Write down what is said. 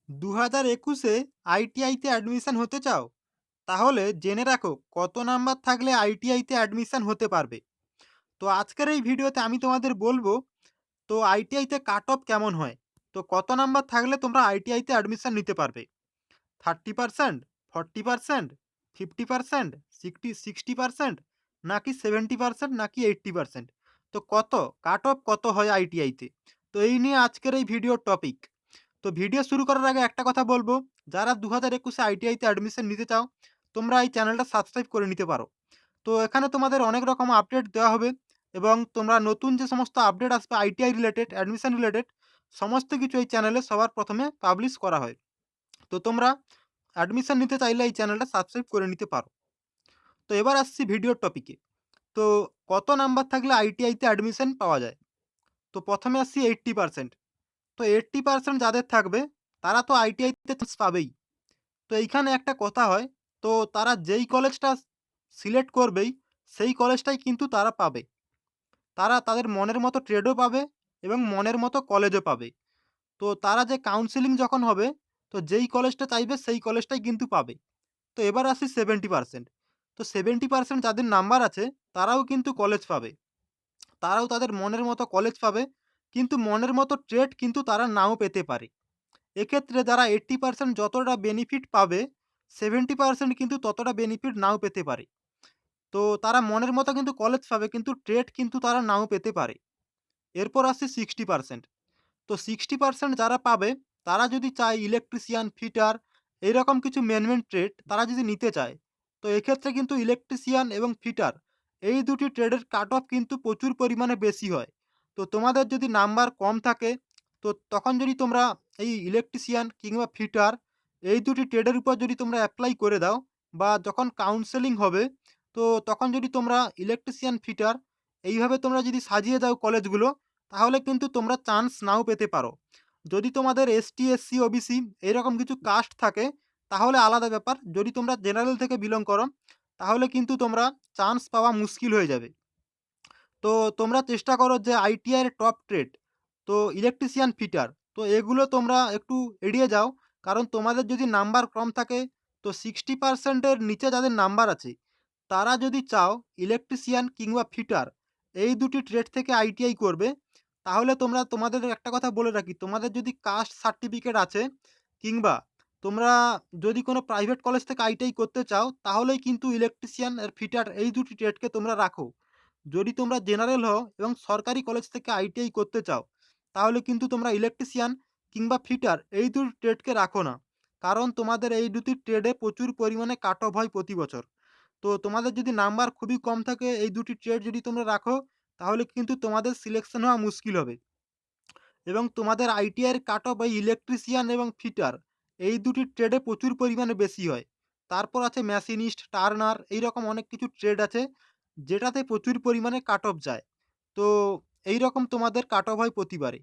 2021-এ আইটিআইতে admission হতে চাও? তাহলে জেনে রাখো কত নাম্বার থাকলে আইটিআইতে অ্যাডমিশন হতে পারবে। তো আজকের এই ভিডিওতে আমি তোমাদের বলবো, তো আইটিআইতে কাট অফ কেমন হয়? তো কত নাম্বার থাকলে তোমরা আইটিআইতে অ্যাডমিশন নিতে পারবে? 30%, 40%, 50%, 60% নাকি 70% নাকি 80%? তো কত কাট অফ কত হয় আইটিআইতে? তো এই নিয়ে আজকের এই ভিডিওর টপিক। তো ভিডিও শুরু করার আগে একটা কথা বলবো, যারা 2021-এ আইটিআইতে অ্যাডমিশন নিতে চাও, তোমরা এই চ্যানেলটা সাবস্ক্রাইব করে নিতে পারো। তো এখানে তোমাদের অনেক রকম আপডেট দেওয়া হবে এবং তোমরা নতুন যে সমস্ত আপডেট আসবে আইটিআই রিলেটেড, অ্যাডমিশন রিলেটেড সমস্ত কিছু এই চ্যানেলে সবার প্রথমে পাবলিশ করা হয়। তো তোমরা অ্যাডমিশন নিতে চাইলে এই চ্যানেলটা সাবস্ক্রাইব করে নিতে পারো। তো এবার আসছি ভিডিওর টপিকে। তো কত নাম্বার থাকলে আইটিআইতে অ্যাডমিশন পাওয়া যায়? তো প্রথমে আসছি 80%। তো 80% যাদের থাকবে তারা তো আইটিআইতে চান্স পাবেই। তো এইখানে একটা কথা হয়, তো তারা যেই কলেজটা সিলেক্ট করবেই সেই কলেজটাই কিন্তু তারা পাবে। তারা তাদের মনের মতো ট্রেডও পাবে এবং মনের মতো কলেজও পাবে। তো তারা যে কাউন্সেলিং যখন হবে, তো যেই কলেজটা চাইবে সেই কলেজটাই কিন্তু পাবে। তো এবার আসি 70%। তো 70% যাদের নাম্বার আছে তারাও কিন্তু কলেজ পাবে। তারাও তাদের মনের মতো কলেজ পাবে, কিন্তু মনের মতো ট্রেড কিন্তু তারা নাও পেতে পারে। এক্ষেত্রে যারা 80% যতটা বেনিফিট পাবে, 70% কিন্তু ততটা বেনিফিট নাও পেতে পারে। তো তারা মনের মতো কিন্তু কলেজ পাবে, কিন্তু ট্রেড কিন্তু তারা নাও পেতে পারে। এরপর আসছে 60%। তো 60% যারা পাবে, তারা যদি চায় ইলেকট্রিশিয়ান, ফিটার এরকম কিছু মেন ট্রেড তারা যদি নিতে চায়, তো এক্ষেত্রে কিন্তু ইলেকট্রিশিয়ান এবং ফিটার এই দুটি ট্রেডের কাট অফ কিন্তু প্রচুর পরিমাণে বেশি হয়। তো তোমাদের যদি নাম্বার কম থাকে, তো তখন যদি তোমরা এই ইলেকট্রিশিয়ান কিংবা ফিটার এই দুটি ট্রেডের উপর যদি তোমরা এপ্লাই করে দাও, বা যখন কাউন্সেলিং হবে, তো তখন যদি তোমরা ইলেকট্রিশিয়ান, ফিটার এইভাবে তোমরা যদি সাজিয়ে দাও কলেজগুলো, তাহলে কিন্তু তোমরা চান্স নাও পেতে পারো। যদি তোমাদের এসটি, এসসি, ওবিসি এরকম কিছু কাস্ট থাকে, তাহলে আলাদা ব্যাপার। যদি তোমরা জেনারেল থেকে বিলং করো, তাহলে কিন্তু তোমরা চান্স পাওয়া মুশকিল হয়ে যাবে। তো তোমরা চেষ্টা করো যে আইটিআই এর টপ ট্রেড, তো ইলেকট্রিশিয়ান, ফিটার তো এগুলো তোমরা একটু এড়িয়ে যাও। কারণ তোমাদের যদি নাম্বার কম থাকে, তো 60% এর নিচে যাদের নাম্বার আছে, তারা যদি চাও ইলেকট্রিশিয়ান কিংবা ফিটার এই দুটি ট্রেড থেকে আইটিআই করবে, তাহলে তোমরা তোমাদের একটা কথা বলে রাখি, তোমাদের যদি কাস্ট সার্টিফিকেট আছে কিংবা তোমরা যদি কোনো প্রাইভেট কলেজ থেকে আইটিআই করতে চাও, তাহলেই কিন্তু ইলেকট্রিশিয়ান আর ফিটার এই দুটি ট্রেডকে তোমরা রাখো। যদি তোমরা জেনারেল হও এবং সরকারি কলেজ থেকে আইটিআই করতে চাও, তাহলে কিন্তু তোমরা ইলেকট্রিশিয়ান কিংবা ফিটার এই দুটি ট্রেডকে রাখো না। কারণ তোমাদের এই দুটি ট্রেডে প্রচুর পরিমাণে কাট অফ হয় প্রতি বছর। তো তোমাদের যদি নাম্বার খুবই কম থাকে, এই দুটি ট্রেড যদি তোমরা রাখো, তাহলে কিন্তু তোমাদের সিলেকশন হওয়া মুশকিল হবে। এবং তোমাদের আইটিআই এর কাট অফ এই ইলেকট্রিশিয়ান এবং ফিটার এই দুটি ট্রেডে প্রচুর পরিমাণে বেশি হয়। তারপর আছে মেশিনিস্ট, টার্নার এইরকম অনেক কিছু ট্রেড আছে, যেটাতে প্রচুর পরিমাণে কাট অফ যায়। তো এইরকম তোমাদের কাট অফ হয় প্রতিবারে।